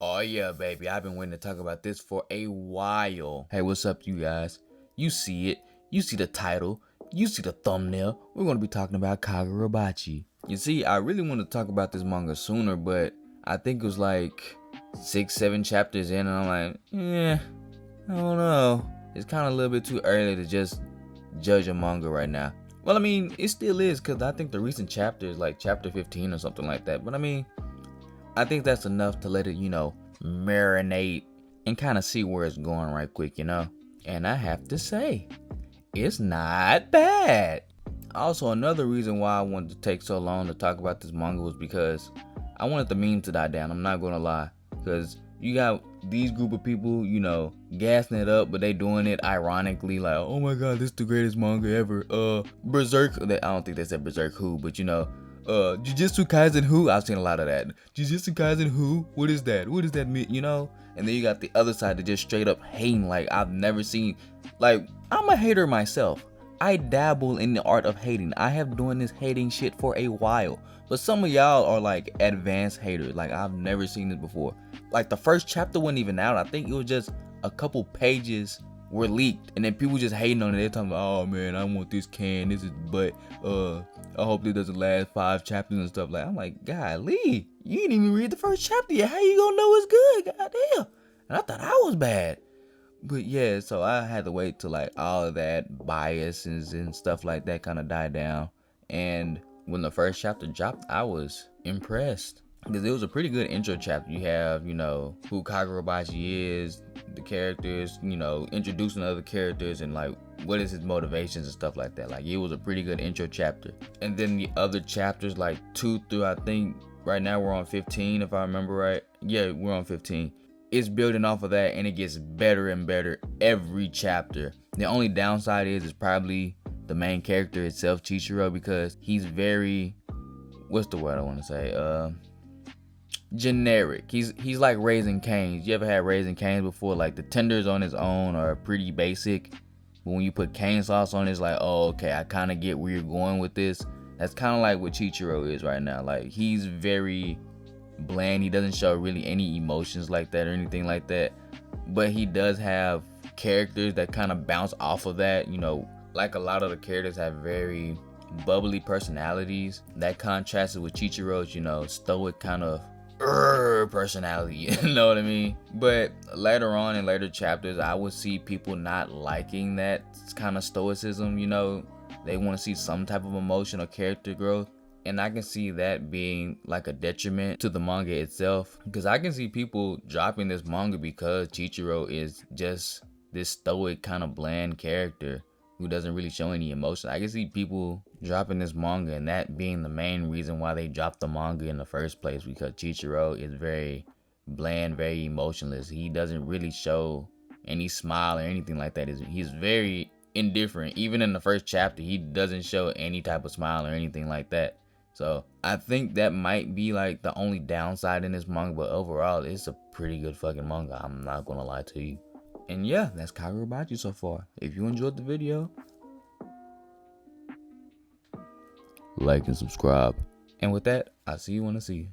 Oh yeah, baby, I've been waiting to talk about this for a while. Hey, what's up, you guys? You see it. You see the title. You see the thumbnail. We're going to be talking about Kagurabachi. You see, I really wanted to talk about this manga sooner, but I think it was like 6, 7 chapters in, and I'm like, I don't know. It's kind of a little bit too early to just judge a manga right now. Well, I mean, it still is, because I think the recent chapter is like chapter 15 or something like that. But I mean, I think that's enough to let it, marinate and kind of see where it's going right quick, And I have to say, it's not bad. Also, another reason why I wanted to take so long to talk about this manga was because I wanted the meme to die down. I'm not going to lie. Because you got these group of people, gassing it up, but they doing it ironically, like, oh my god, this is the greatest manga ever. Berserk, I don't think they said Berserk who, but Jujutsu Kaisen who? I've seen a lot of that. Jujutsu Kaisen who? What is that? What does that mean? And then you got the other side that just straight up hating. Like, I've never seen, like, I'm a hater myself. I dabble in the art of hating. I have doing this hating shit for a while. But some of y'all are like advanced haters. Like, I've never seen this before. Like, the first chapter wasn't even out. I think it was just a couple pages were leaked, and then people just hating on it. They're talking about, oh man, I want this but I hope it doesn't last 5 chapters and stuff. Like, I'm like, golly, you didn't even read the first chapter yet. How you gonna know it's good? Goddamn. And I thought I was bad. But yeah, so I had to wait till like all of that biases and stuff like that kind of died down. And when the first chapter dropped, I was impressed. Because it was a pretty good intro chapter. You have, who Kagurabachi is, the characters, introducing other characters and like what is his motivations and stuff like that. Like, it was a pretty good intro chapter. And then the other chapters, like 2 through, I think right now we're on 15 if I remember right. Yeah, we're on 15. It's building off of that, and it gets better and better every chapter. The only downside is probably the main character itself, Chichiro, because he's very, what's the word I want to say? Generic. He's like Raising Cane's. You ever had Raising Cane's before? Like, the tenders on his own are pretty basic, but when you put cane sauce on it, it's like, oh, okay, I kind of get where you're going with this. That's kind of like what Chichiro is right now. Like, he's very bland. He doesn't show really any emotions like that or anything like that, but he does have characters that kind of bounce off of that. Like, a lot of the characters have very bubbly personalities that contrasted with Chichiro's stoic kind of personality. You know what I mean? But later on in later chapters, I would see people not liking that kind of stoicism. They want to see some type of emotion or character growth. And I can see that being like a detriment to the manga itself, because I can see people dropping this manga because Chichiro is just this stoic kind of bland character who doesn't really show any emotion. I can see people dropping this manga and that being the main reason why they dropped the manga in the first place, because Chichiro is very bland, very emotionless. He doesn't really show any smile or anything like that. He's very indifferent. Even in the first chapter, he doesn't show any type of smile or anything like that. So I think that might be like the only downside in this manga, but overall it's a pretty good fucking manga. I'm not gonna lie to you. And yeah, that's Kagurabachi so far. If you enjoyed the video, like and subscribe. And with that, I'll see you when I see you.